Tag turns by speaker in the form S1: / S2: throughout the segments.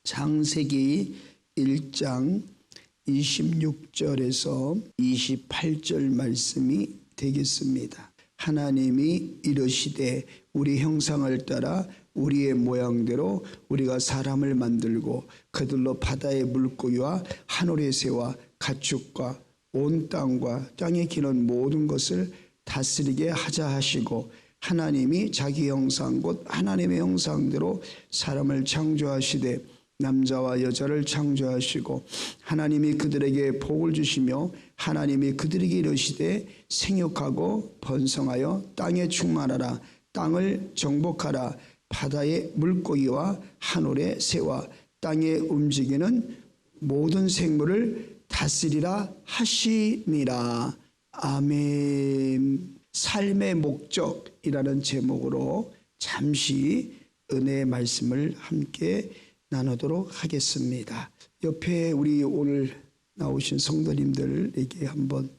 S1: 창세기 1장 26절에서 28절 말씀이 되겠습니다. 하나님이 이르시되 우리 형상을 따라 우리의 모양대로 우리가 사람을 만들고 그들로 바다의 물고기와 하늘의 새와 가축과 온 땅과 땅에 기는 모든 것을 다스리게 하자 하시고, 하나님이 자기 형상 곧 하나님의 형상대로 사람을 창조하시되 남자와 여자를 창조하시고, 하나님이 그들에게 복을 주시며 하나님이 그들에게 이르시되 생육하고 번성하여 땅에 충만하라. 땅을 정복하라. 바다의 물고기와 하늘의 새와 땅에 움직이는 모든 생물을 다스리라 하시니라. 아멘. 삶의 목적이라는 제목으로 잠시 은혜의 말씀을 함께 나누도록 하겠습니다. 옆에 우리 오늘 나오신 성도님들에게 한번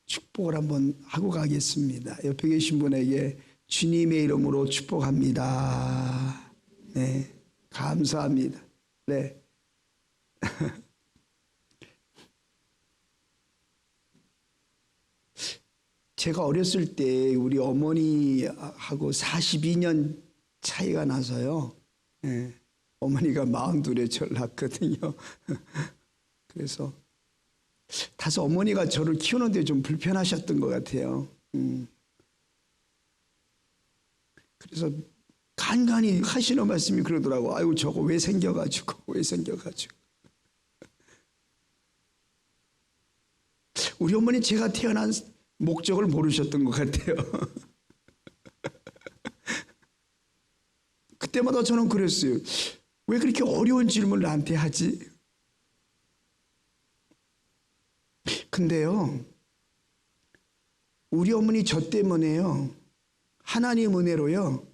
S1: 축복을 한번 하고 가겠습니다. 옆에 계신 분에게 주님의 이름으로 축복합니다. 네, 감사합니다. 네. 제가 어렸을 때 우리 어머니하고 42년 차이가 나서요. 네. 어머니가 42에 저를 낳았거든요. 그래서 다소 어머니가 저를 키우는데 좀 불편하셨던 것 같아요. 그래서 간간히 하시는 말씀이 그러더라고. 아이고 저거 왜 생겨가지고. 우리 어머니 제가 태어난 목적을 모르셨던 것 같아요. 그때마다 저는 그랬어요. 왜 그렇게 어려운 질문을 나한테 하지? 근데요, 우리 어머니 저 때문에요, 하나님 은혜로요,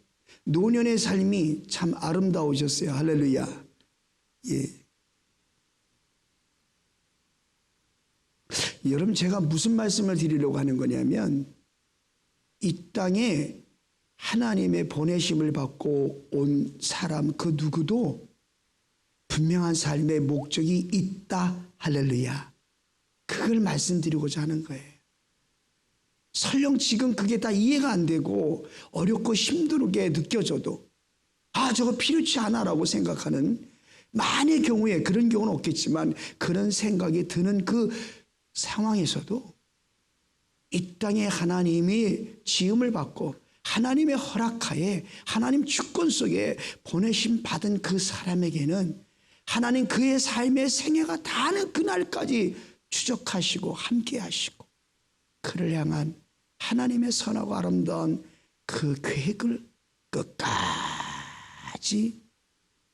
S1: 노년의 삶이 참 아름다우셨어요. 할렐루야. 예. 여러분, 제가 무슨 말씀을 드리려고 하는 거냐면, 이 땅에 하나님의 보내심을 받고 온 사람 그 누구도 분명한 삶의 목적이 있다. 할렐루야. 그걸 말씀드리고자 하는 거예요. 설령 지금 그게 다 이해가 안 되고 어렵고 힘들게 느껴져도 저거 필요치 않아라고 생각하는, 만의 경우에 그런 경우는 없겠지만 그런 생각이 드는 그 상황에서도 이 땅에 하나님이 지음을 받고 하나님의 허락하에 하나님 주권 속에 보내심 받은 그 사람에게는 하나님 그의 삶의 생애가 다하는 그날까지 추적하시고 함께 하시고 그를 향한 하나님의 선하고 아름다운 그 계획을 끝까지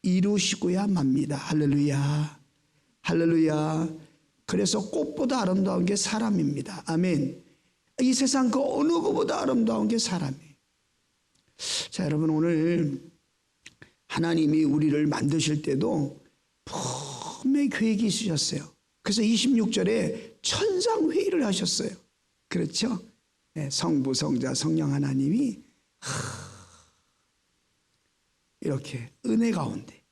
S1: 이루시고야 맙니다. 할렐루야. 할렐루야. 그래서 꽃보다 아름다운 게 사람입니다. 아멘. 이 세상 그 어느 것보다 아름다운 게 사람이에요. 자, 여러분, 오늘 하나님이 우리를 만드실 때도 분명히 계획이 있으셨어요. 그래서 26절에 천상회의를 하셨어요. 그렇죠? 네, 성부, 성자, 성령 하나님이 이렇게 은혜 가운데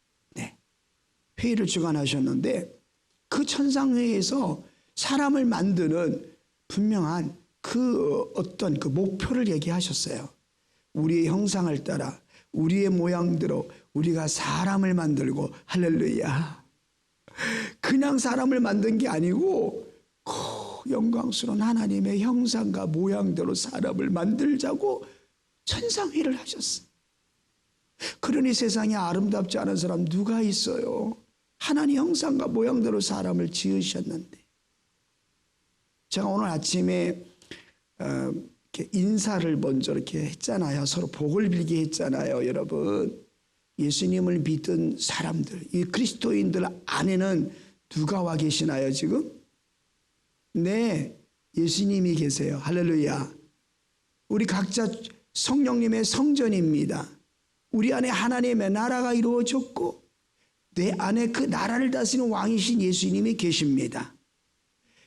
S1: 회의를 주관하셨는데, 그 천상회의에서 사람을 만드는 분명한 그 어떤 그 목표를 얘기하셨어요. 우리의 형상을 따라 우리의 모양대로 우리가 사람을 만들고, 할렐루야, 그냥 사람을 만든 게 아니고 영광스러운 하나님의 형상과 모양대로 사람을 만들자고 천상회의를 하셨어요. 그러니 세상에 아름답지 않은 사람 누가 있어요? 하나님 형상과 모양대로 사람을 지으셨는데. 제가 오늘 아침에 이렇게 인사를 먼저 이렇게 했잖아요. 서로 복을 빌게 했잖아요. 여러분, 예수님을 믿은 사람들, 이 그리스도인들 안에는 누가 와 계시나요 지금? 네, 예수님이 계세요. 할렐루야. 우리 각자 성령님의 성전입니다. 우리 안에 하나님의 나라가 이루어졌고 내 안에 그 나라를 다스리는 왕이신 예수님이 계십니다.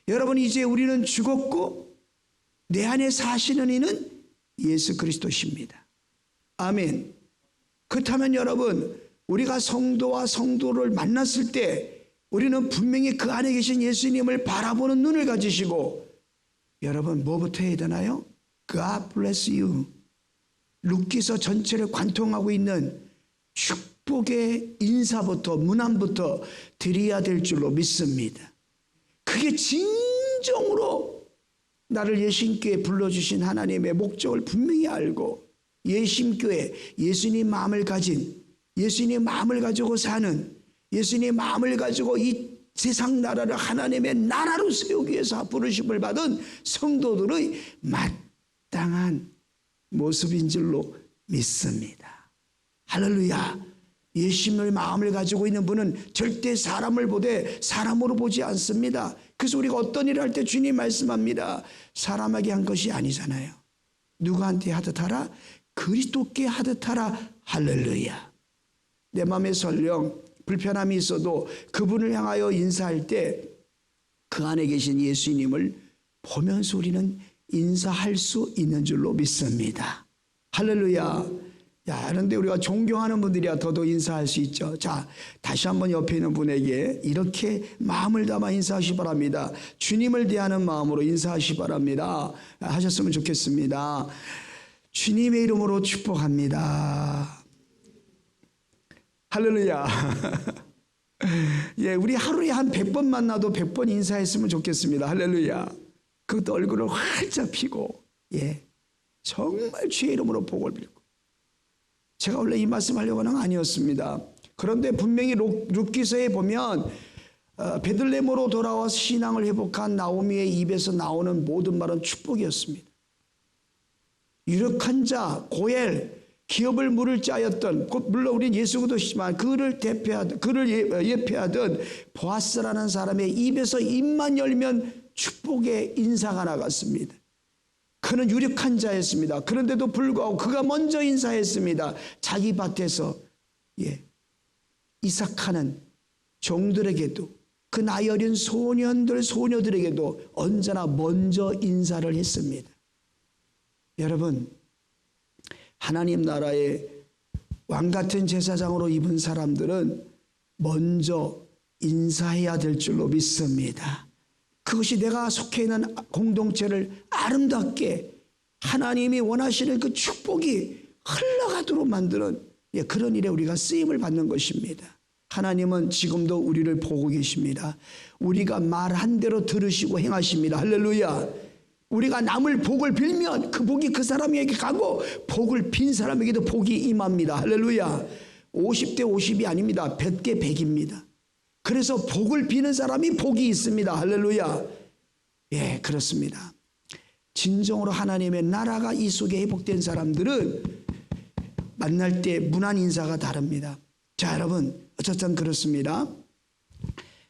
S1: 여러분, 이제 우리는 죽었고 내 안에 사시는 이는 예수 그리스도십니다. 아멘. 그렇다면 여러분, 우리가 성도와 성도를 만났을 때 우리는 분명히 그 안에 계신 예수님을 바라보는 눈을 가지시고, 여러분 뭐부터 해야 되나요? God bless you. 룻기서 전체를 관통하고 있는 축복의 인사부터, 문안부터 드려야 될 줄로 믿습니다. 그게 진정으로 나를 예신교에 불러주신 하나님의 목적을 분명히 알고, 예신교회, 예수님 마음을 가진, 예수님 마음을 가지고 사는, 예수님 마음을 가지고 이 세상 나라를 하나님의 나라로 세우기 위해서 부르심을 받은 성도들의 마땅한 모습인 줄로 믿습니다. 할렐루야. 예수님의 마음을 가지고 있는 분은 절대 사람을 보되 사람으로 보지 않습니다. 그래서 우리가 어떤 일을 할 때 주님 말씀합니다. 사람에게 한 것이 아니잖아요. 누구한테 하듯 하라? 그리스도께 하듯 하라. 할렐루야. 내 마음에 설령 불편함이 있어도 그분을 향하여 인사할 때 그 안에 계신 예수님을 보면서 우리는 인사할 수 있는 줄로 믿습니다. 할렐루야. 야, 그런데 우리가 존경하는 분들이야 더더욱 인사할 수 있죠. 자, 다시 한번 옆에 있는 분에게 이렇게 마음을 담아 인사하시 바랍니다. 주님을 대하는 마음으로 인사하시 바랍니다. 하셨으면 좋겠습니다. 주님의 이름으로 축복합니다. 할렐루야. 예, 우리 하루에 한 100번 만나도 100번 인사했으면 좋겠습니다. 할렐루야. 그것도 얼굴을 활짝 피고, 예, 정말 주의 이름으로 복을 빌고. 제가 원래 이 말씀 하려고 하는 건 아니었습니다. 그런데 분명히 룻기서에 보면 베들레헴으로 돌아와서 신앙을 회복한 나오미의 입에서 나오는 모든 말은 축복이었습니다. 유력한 자, 고엘, 기업을 물을 자였던, 물론 우리는 예수도시지만 그를 예표하던 보아스라는 사람의 입에서 입만 열면 축복의 인사가 나갔습니다. 그는 유력한 자였습니다. 그런데도 불구하고 그가 먼저 인사했습니다. 자기 밭에서, 예, 이삭하는 종들에게도, 그 나이 어린 소녀들에게도 언제나 먼저 인사를 했습니다. 여러분, 하나님 나라의 왕같은 제사장으로 입은 사람들은 먼저 인사해야 될 줄로 믿습니다. 그것이 내가 속해 있는 공동체를 아름답게 하나님이 원하시는 그 축복이 흘러가도록 만드는, 예, 그런 일에 우리가 쓰임을 받는 것입니다. 하나님은 지금도 우리를 보고 계십니다. 우리가 말한 대로 들으시고 행하십니다. 할렐루야. 우리가 남을 복을 빌면 그 복이 그 사람에게 가고 복을 빈 사람에게도 복이 임합니다. 할렐루야. 50대 50이 아닙니다. 100대 100입니다. 그래서 복을 비는 사람이 복이 있습니다. 할렐루야. 예, 그렇습니다. 진정으로 하나님의 나라가 이 속에 회복된 사람들은 만날 때 문안 인사가 다릅니다. 자, 여러분, 어쨌든 그렇습니다.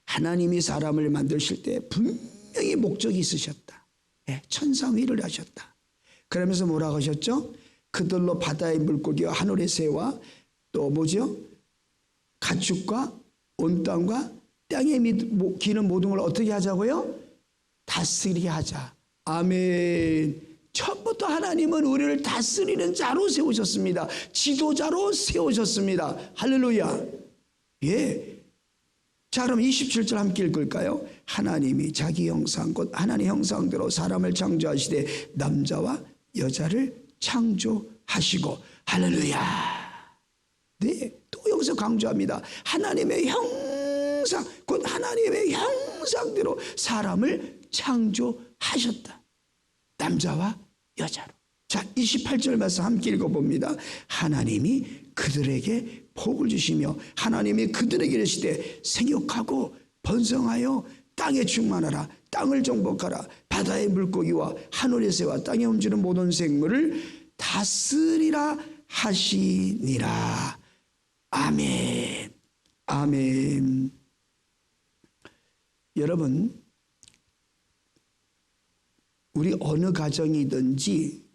S1: 하나님이 사람을 만드실 때 분명히 목적이 있으셨다. 예, 천상위를 하셨다. 그러면서 뭐라고 하셨죠? 그들로 바다의 물고기와 하늘의 새와 또 뭐죠? 가축과 온 땅과 땅에 기는 모든 걸 어떻게 하자고요? 다스리게 하자. 아멘. 처음부터 하나님은 우리를 다스리는 자로 세우셨습니다. 지도자로 세우셨습니다. 할렐루야. 예. 자, 그럼 27절 함께 읽을까요? 하나님이 자기 형상 곧 하나님의 형상대로 사람을 창조하시되 남자와 여자를 창조하시고. 할렐루야. 네, 또 여기서 강조합니다. 하나님의 형상 곧 하나님의 형상대로 사람을 창조하셨다. 남자와 여자로. 자, 28절 말씀 함께 읽어봅니다. 하나님이 그들에게 복을 주시며 하나님이 그들에게 이르시되 생육하고 번성하여 땅에 충만하라. 땅을 정복하라. 바다의 물고기와 하늘의 새와 땅에 움직이는 모든 생물을 다스리라 하시니라. 아멘. 아멘. 여러분, 우리 어느 가정이든지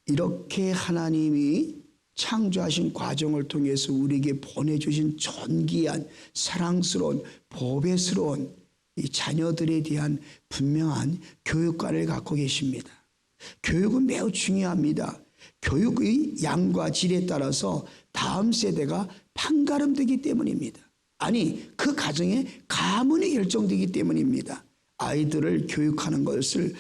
S1: 이렇게 하나님이 창조하신 과정을 통해서 우리에게 보내주신 존귀한 사랑스러운 보배스러운 이 자녀들에 대한 분명한 교육관을 갖고 계십니다. 교육은 매우 중요합니다. 교육의 양과 질에 따라서 다음 세대가 판가름되기 때문입니다. 아니, 그 가정의 가문이 결정되기 때문입니다. 아이들을 교육하는 것을,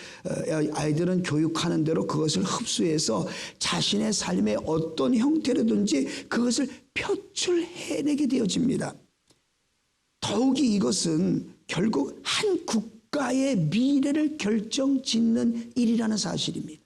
S1: 아이들은 교육하는 대로 그것을 흡수해서 자신의 삶의 어떤 형태로든지 그것을 표출해내게 되어집니다. 더욱이 이것은 결국 한 국가의 미래를 결정짓는 일이라는 사실입니다.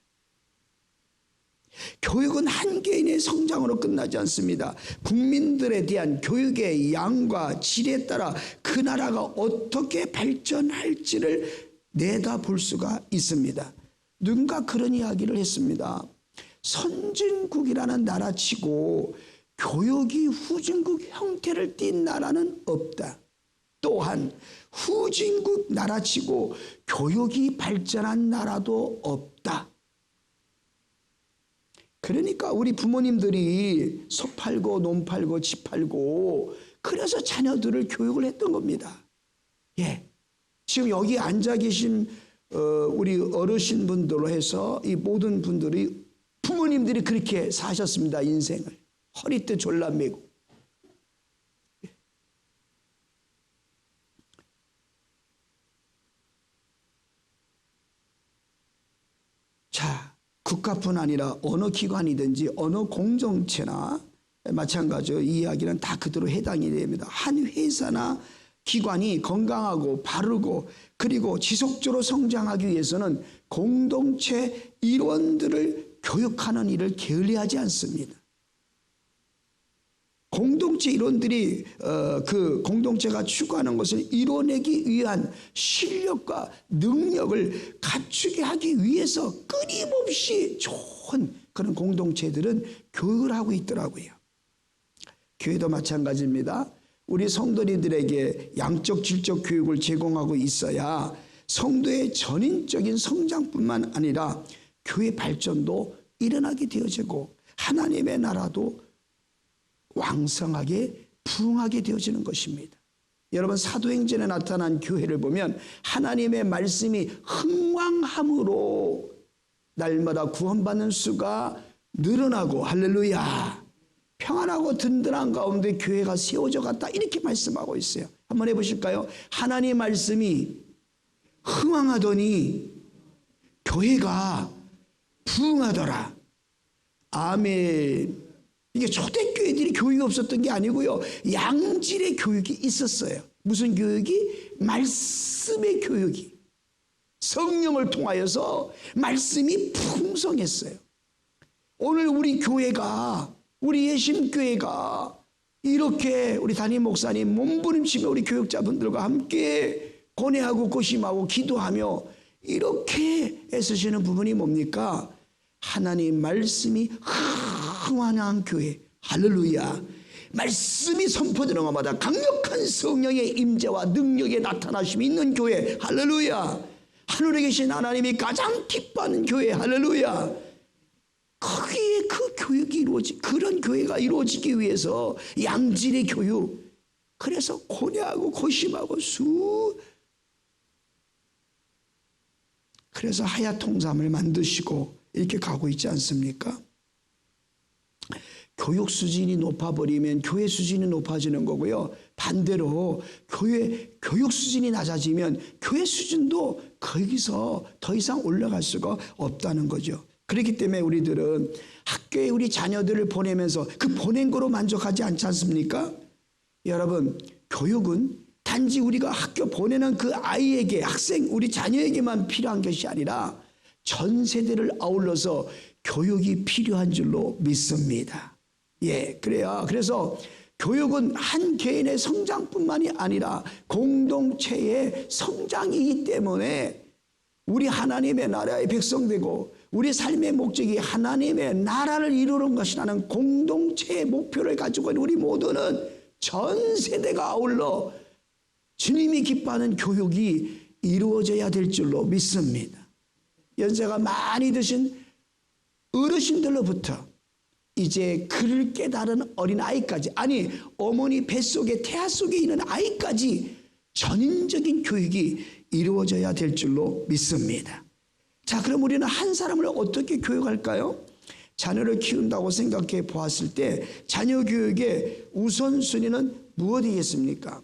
S1: 교육은 한 개인의 성장으로 끝나지 않습니다. 국민들에 대한 교육의 양과 질에 따라 그 나라가 어떻게 발전할지를 내다볼 수가 있습니다. 누군가 그런 이야기를 했습니다. 선진국이라는 나라치고 교육이 후진국 형태를 띈 나라는 없다. 또한 후진국 나라치고 교육이 발전한 나라도 없다. 그러니까 우리 부모님들이 소 팔고 논 팔고 집 팔고 그래서 자녀들을 교육을 했던 겁니다. 예, 지금 여기 앉아 계신 우리 어르신분들로 해서 이 모든 분들이 부모님들이 그렇게 사셨습니다. 인생을 허리띠 졸라매고. 자, 국가뿐 아니라 어느 기관이든지 어느 공동체나 마찬가지로 이 이야기는 다 그대로 해당이 됩니다. 한 회사나 기관이 건강하고 바르고 그리고 지속적으로 성장하기 위해서는 공동체 일원들을 교육하는 일을 게을리하지 않습니다. 공동체 일원들이 그 공동체가 추구하는 것을 이뤄내기 위한 실력과 능력을 갖추게 하기 위해서 끊임없이 좋은 그런 공동체들은 교육을 하고 있더라고요. 교회도 마찬가지입니다. 우리 성도님들에게 양적 질적 교육을 제공하고 있어야 성도의 전인적인 성장뿐만 아니라 교회 발전도 일어나게 되어지고 하나님의 나라도 왕성하게 부흥하게 되어지는 것입니다. 여러분, 사도행전에 나타난 교회를 보면 하나님의 말씀이 흥왕함으로 날마다 구원받는 수가 늘어나고 할렐루야, 평안하고 든든한 가운데 교회가 세워져 갔다, 이렇게 말씀하고 있어요. 한번 해보실까요? 하나님의 말씀이 흥왕하더니 교회가 부흥하더라. 아멘. 이게 초대교회들이 교육이 없었던 게 아니고요. 양질의 교육이 있었어요. 무슨 교육이? 말씀의 교육이. 성령을 통하여서 말씀이 풍성했어요. 오늘 우리 교회가, 우리 예심교회가 이렇게 우리 담임 목사님 몸부림치며 우리 교육자분들과 함께 고뇌하고 고심하고 기도하며 이렇게 애쓰시는 부분이 뭡니까? 하나님 말씀이 흥왕한 교회. 할렐루야. 말씀이 선포되는 것마다 강력한 성령의 임재와 능력의 나타나심이 있는 교회. 할렐루야. 하늘에 계신 하나님이 가장 기뻐하는 교회. 할렐루야. 거기에 그 교육이 그런 교회가 이루어지기 위해서 양질의 교육. 그래서 고뇌하고 고심하고 그래서 하야통삼을 만드시고 이렇게 가고 있지 않습니까? 교육 수준이 높아버리면 교회 수준이 높아지는 거고요. 반대로 교육 수준이 낮아지면 교회 수준도 거기서 더 이상 올라갈 수가 없다는 거죠. 그렇기 때문에 우리들은 학교에 우리 자녀들을 보내면서 그 보낸 거로 만족하지 않지 않습니까? 여러분, 교육은 단지 우리가 학교 보내는 그 아이에게, 학생, 우리 자녀에게만 필요한 것이 아니라 전 세대를 아울러서 교육이 필요한 줄로 믿습니다. 예, 그래서 교육은 한 개인의 성장뿐만이 아니라 공동체의 성장이기 때문에 우리 하나님의 나라의 백성되고 우리 삶의 목적이 하나님의 나라를 이루는 것이라는 공동체의 목표를 가지고 있는 우리 모두는 전 세대가 아울러 주님이 기뻐하는 교육이 이루어져야 될 줄로 믿습니다. 연세가 많이 드신 어르신들로부터 이제 글을 깨달은 어린아이까지, 아니 어머니 뱃속에 태아 속에 있는 아이까지 전인적인 교육이 이루어져야 될 줄로 믿습니다. 자, 그럼 우리는 한 사람을 어떻게 교육할까요? 자녀를 키운다고 생각해 보았을 때 자녀 교육의 우선순위는 무엇이겠습니까?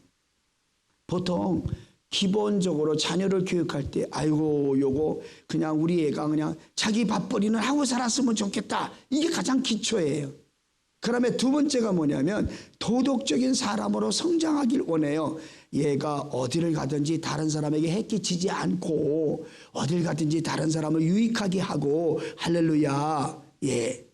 S1: 보통 기본적으로 자녀를 교육할 때 아이고 요거 그냥 우리 애가 그냥 자기 밥벌이는 하고 살았으면 좋겠다. 이게 가장 기초예요. 그다음에 두 번째가 뭐냐면 도덕적인 사람으로 성장하길 원해요. 얘가 어디를 가든지 다른 사람에게 해끼치지 않고 어딜 가든지 다른 사람을 유익하게 하고 할렐루야. 예.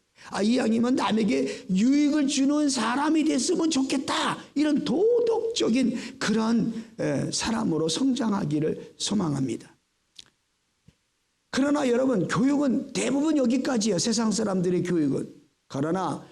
S1: 이왕이면 남에게 유익을 주는 사람이 됐으면 좋겠다. 이런 도덕적인 그런 사람으로 성장하기를 소망합니다. 그러나 여러분 교육은 대부분 여기까지예요. 세상 사람들의 교육은. 그러나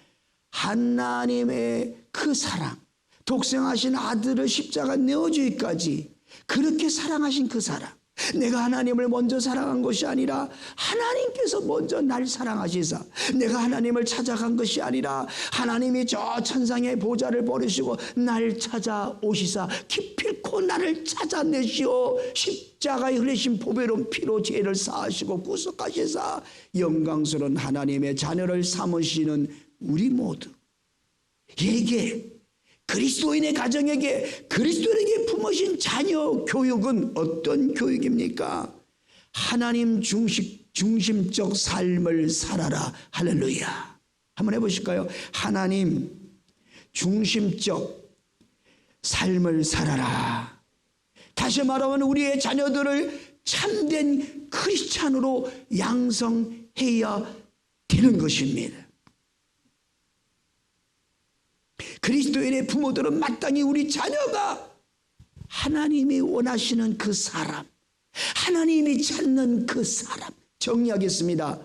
S1: 하나님의 그 사랑, 독생하신 아들을 십자가 내어주기까지 그렇게 사랑하신 그 사랑, 내가 하나님을 먼저 사랑한 것이 아니라 하나님께서 먼저 날 사랑하시사 내가 하나님을 찾아간 것이 아니라 하나님이 저 천상의 보좌를 버리시고 날 찾아오시사 기필코 나를 찾아내시오 십자가에 흘리신 보배로운 피로 죄를 사하시고 구속하시사 영광스러운 하나님의 자녀를 삼으시는 우리 모두에게 그리스도인의 가정에게 그리스도인에게 품으신 자녀 교육은 어떤 교육입니까? 하나님 중심적 삶을 살아라. 할렐루야. 한번 해보실까요? 하나님 중심적 삶을 살아라. 다시 말하면 우리의 자녀들을 참된 크리스찬으로 양성해야 되는 것입니다. 그리스도인의 부모들은 마땅히 우리 자녀가 하나님이 원하시는 그 사람, 하나님이 찾는 그 사람, 정리하겠습니다.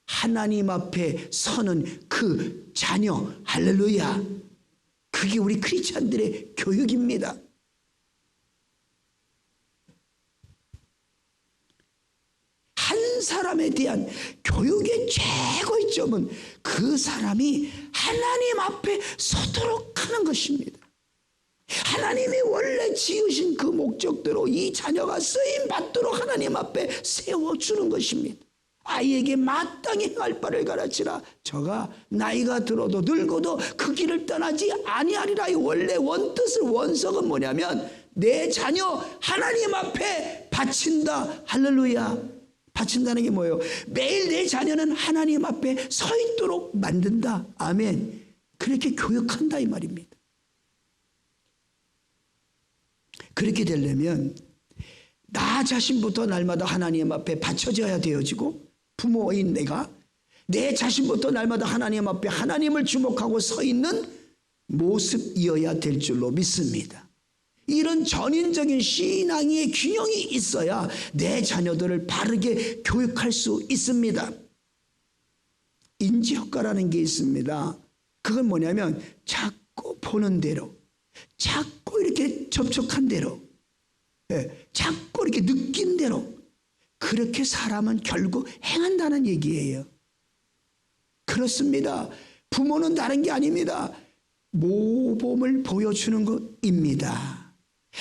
S1: 하나님 앞에 서는 그 자녀, 할렐루야. 그게 우리 크리스찬들의 교육입니다. 한 사람에 대한 교육의 최고의 점은 그 사람이 하나님 앞에 서도록 하는 것입니다. 하나님이 원래 지으신 그 목적대로 이 자녀가 쓰임 받도록 하나님 앞에 세워주는 것입니다. 아이에게 마땅히 행할 바를 가르치라. 저가 나이가 들어도 늙어도 그 길을 떠나지 아니하리라. 이 원래 원뜻을 원석은 뭐냐면 내 자녀 하나님 앞에 바친다. 할렐루야. 바친다는 게 뭐예요? 매일 내 자녀는 하나님 앞에 서 있도록 만든다. 아멘. 그렇게 교육한다 이 말입니다. 그렇게 되려면 나 자신부터 날마다 하나님 앞에 바쳐져야 되어지고 부모인 내가 내 자신부터 날마다 하나님 앞에 하나님을 주목하고 서 있는 모습이어야 될 줄로 믿습니다. 이런 전인적인 신앙의 균형이 있어야 내 자녀들을 바르게 교육할 수 있습니다. 인지효과라는 게 있습니다. 그건 뭐냐면 자꾸 보는 대로, 자꾸 이렇게 접촉한 대로, 자꾸 이렇게 느낀 대로 그렇게 사람은 결국 행한다는 얘기예요. 그렇습니다. 부모는 다른 게 아닙니다. 모범을 보여주는 것입니다.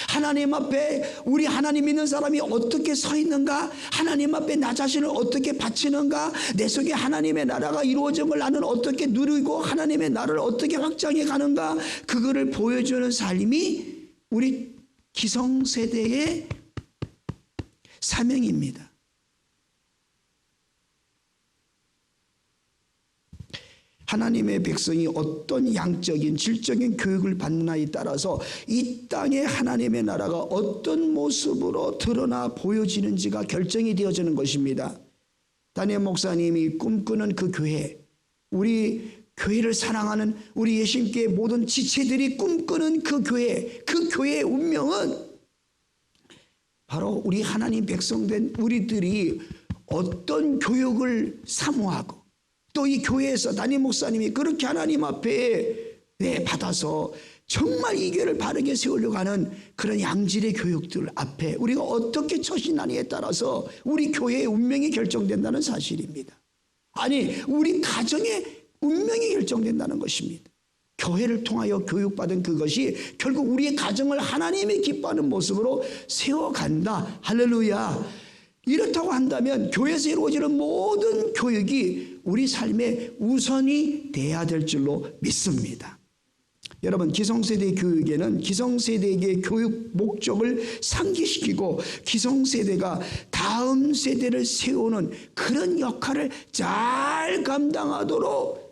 S1: 하나님 앞에 우리 하나님 믿는 사람이 어떻게 서 있는가, 하나님 앞에 나 자신을 어떻게 바치는가, 내 속에 하나님의 나라가 이루어짐을 나는 어떻게 누리고 하나님의 나라를 어떻게 확장해 가는가, 그거를 보여주는 삶이 우리 기성세대의 사명입니다. 하나님의 백성이 어떤 양적인 질적인 교육을 받느냐에 따라서 이 땅에 하나님의 나라가 어떤 모습으로 드러나 보여지는지가 결정이 되어지는 것입니다. 담임 목사님이 꿈꾸는 그 교회, 우리 교회를 사랑하는 우리 예수님께 모든 지체들이 꿈꾸는 그 교회의 운명은 바로 우리 하나님 백성된 우리들이 어떤 교육을 사모하고 또 이 교회에서 담임 목사님이 그렇게 하나님 앞에 받아서 정말 이 교회를 바르게 세우려고 하는 그런 양질의 교육들 앞에 우리가 어떻게 처신하느냐에 따라서 우리 교회의 운명이 결정된다는 사실입니다. 아니, 우리 가정의 운명이 결정된다는 것입니다. 교회를 통하여 교육받은 그것이 결국 우리의 가정을 하나님이 기뻐하는 모습으로 세워간다. 할렐루야. 이렇다고 한다면 교회에서 이루어지는 모든 교육이 우리 삶의 우선이 돼야 될 줄로 믿습니다. 여러분, 기성세대 교육에는 기성세대에게 교육 목적을 상기시키고 기성세대가 다음 세대를 세우는 그런 역할을 잘 감당하도록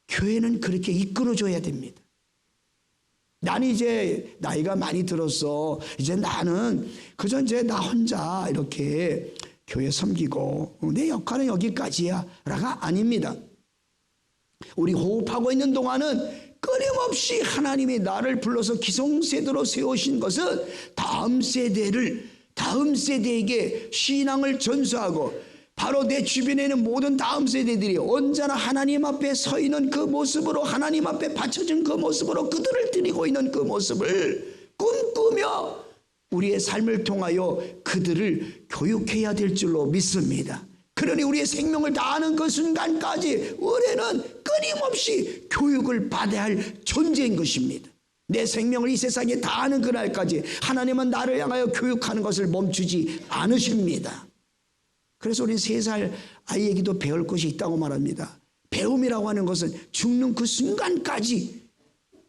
S1: 교회는 그렇게 이끌어줘야 됩니다. 나는 이제 나이가 많이 들었어. 이제 나는 그저 이제 나 혼자 이렇게 교회 섬기고 내 역할은 여기까지야 라가 아닙니다. 우리 호흡하고 있는 동안은 끊임없이 하나님이 나를 불러서 기성세대로 세우신 것은 다음 세대에게 신앙을 전수하고 바로 내 주변에 있는 모든 다음 세대들이 언제나 하나님 앞에 서 있는 그 모습으로 하나님 앞에 받쳐진 그 모습으로 그들을 드리고 있는 그 모습을 꿈꾸며 우리의 삶을 통하여 그들을 교육해야 될 줄로 믿습니다. 그러니 우리의 생명을 다하는 그 순간까지 우리는 끊임없이 교육을 받아야 할 존재인 것입니다. 내 생명을 이 세상에 다하는 그날까지 하나님은 나를 향하여 교육하는 것을 멈추지 않으십니다. 그래서 우리는 3살 아이에게도 배울 것이 있다고 말합니다. 배움이라고 하는 것은 죽는 그 순간까지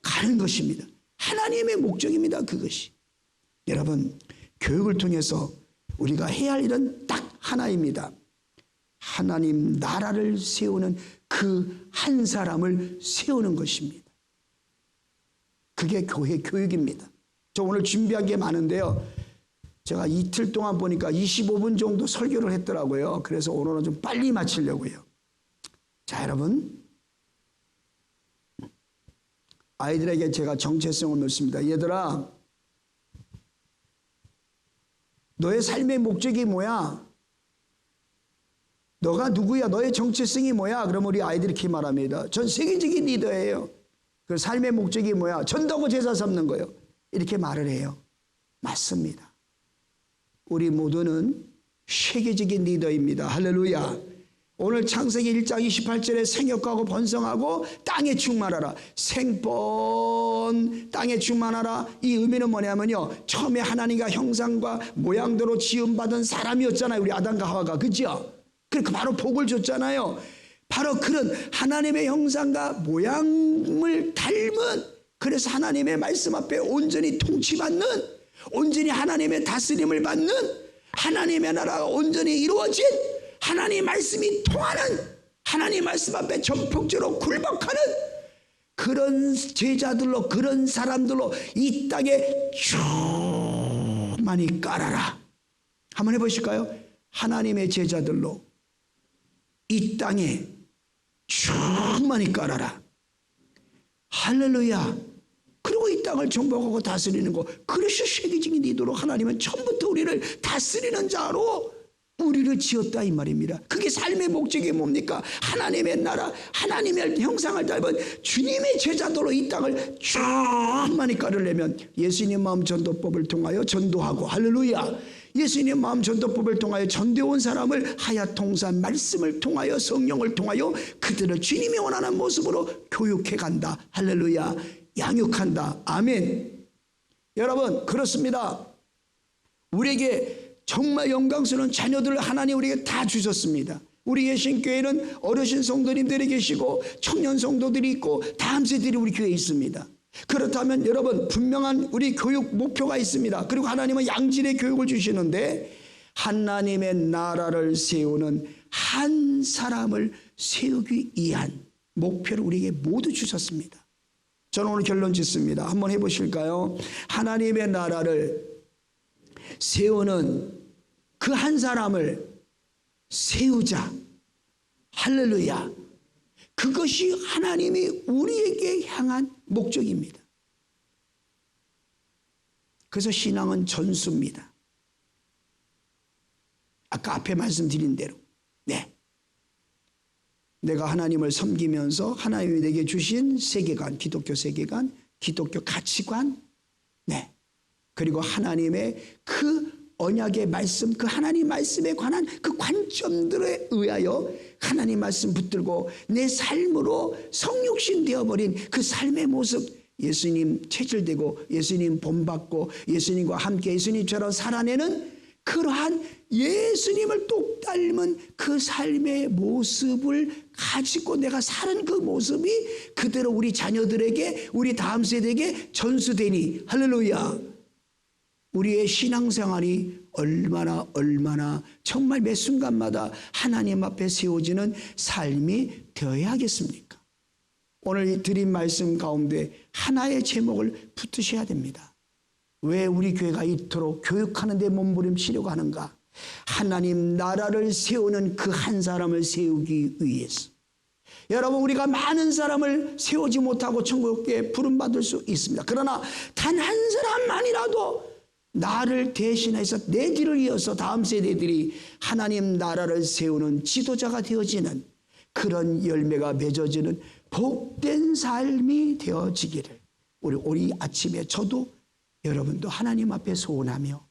S1: 가는 것입니다. 하나님의 목적입니다. 그것이. 여러분, 교육을 통해서 우리가 해야 할 일은 딱 하나입니다. 하나님 나라를 세우는 그 한 사람을 세우는 것입니다. 그게 교회 교육입니다. 저 오늘 준비한 게 많은데요. 제가 이틀 동안 보니까 25분 정도 설교를 했더라고요. 그래서 오늘은 좀 빨리 마치려고요. 자, 여러분, 아이들에게 제가 정체성을 묻습니다. 얘들아, 너의 삶의 목적이 뭐야? 너가 누구야? 너의 정체성이 뭐야? 그럼 우리 아이들이 이렇게 말합니다. 전 세계적인 리더예요. 그 삶의 목적이 뭐야? 전도하고 제자 삼는 거예요. 이렇게 말을 해요. 맞습니다. 우리 모두는 세계적인 리더입니다. 할렐루야. 오늘 창세기 1장 28절에 생육하고 번성하고 땅에 충만하라. 생번 땅에 충만하라. 이 의미는 뭐냐면요, 처음에 하나님과 형상과 모양대로 지음받은 사람이었잖아요. 우리 아담과 하와가. 그죠? 그러니까 바로 복을 줬잖아요. 바로 그런 하나님의 형상과 모양을 닮은, 그래서 하나님의 말씀 앞에 온전히 통치받는, 온전히 하나님의 다스림을 받는, 하나님의 나라가 온전히 이루어진, 하나님의 말씀이 통하는, 하나님의 말씀 앞에 전폭적으로 굴복하는 그런 제자들로, 그런 사람들로 이 땅에 쭉 많이 깔아라. 한번 해보실까요? 하나님의 제자들로 이 땅에 쭉 많이 깔아라. 할렐루야. 그리고 이 땅을 정복하고 다스리는 거. 그래서 세계적인 리더로 하나님은 처음부터 우리를 다스리는 자로 우리를 지었다 이 말입니다. 그게 삶의 목적이 뭡니까? 하나님의 나라, 하나님의 형상을 닮은 주님의 제자들로 이 땅을 쭉 많이 깔으려면 예수님 마음 전도법을 통하여 전도하고, 할렐루야, 예수님 마음 전도법을 통하여 전도해온 사람을 하야통산 말씀을 통하여 성령을 통하여 그들을 주님이 원하는 모습으로 교육해 간다. 할렐루야. 양육한다. 아멘. 여러분, 그렇습니다. 우리에게 정말 영광스러운 자녀들을 하나님 우리에게 다 주셨습니다. 우리 예신교회는 어르신 성도님들이 계시고 청년 성도들이 있고 다음 세들이 우리 교회에 있습니다. 그렇다면 여러분, 분명한 우리 교육 목표가 있습니다. 그리고 하나님은 양질의 교육을 주시는데 하나님의 나라를 세우는 한 사람을 세우기 위한 목표를 우리에게 모두 주셨습니다. 저는 오늘 결론 짓습니다. 한번 해보실까요? 하나님의 나라를 세우는 그 한 사람을 세우자. 할렐루야. 그것이 하나님이 우리에게 향한 목적입니다. 그래서 신앙은 전수입니다. 아까 앞에 말씀드린 대로. 네. 내가 하나님을 섬기면서 하나님이 내게 주신 세계관, 기독교 세계관, 기독교 가치관, 네. 그리고 하나님의 그 언약의 말씀, 그 하나님 말씀에 관한 그 관점들에 의하여 하나님 말씀 붙들고 내 삶으로 성육신 되어버린 그 삶의 모습, 예수님 체질되고 예수님 본받고 예수님과 함께 예수님처럼 살아내는 그러한 예수님을 똑 닮은 그 삶의 모습을 가지고 내가 사는 그 모습이 그대로 우리 자녀들에게, 우리 다음 세대에게 전수되니, 할렐루야. 우리의 신앙생활이 얼마나 정말 매 순간마다 하나님 앞에 세워지는 삶이 되어야 하겠습니까? 오늘 드린 말씀 가운데 하나의 제목을 붙으셔야 됩니다. 왜 우리 교회가 이토록 교육하는 데 몸부림치려고 하는가? 하나님 나라를 세우는 그 한 사람을 세우기 위해서. 여러분, 우리가 많은 사람을 세우지 못하고 천국에 부름받을 수 있습니다. 그러나 단 한 사람만이라도 나를 대신해서 내 길을 이어서 다음 세대들이 하나님 나라를 세우는 지도자가 되어지는 그런 열매가 맺어지는 복된 삶이 되어지기를 우리 아침에 저도 여러분도 하나님 앞에 소원하며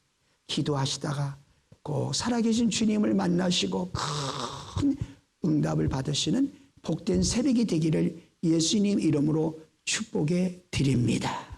S1: 기도하시다가 꼭 살아계신 주님을 만나시고 큰 응답을 받으시는 복된 새벽이 되기를 예수님 이름으로 축복해 드립니다.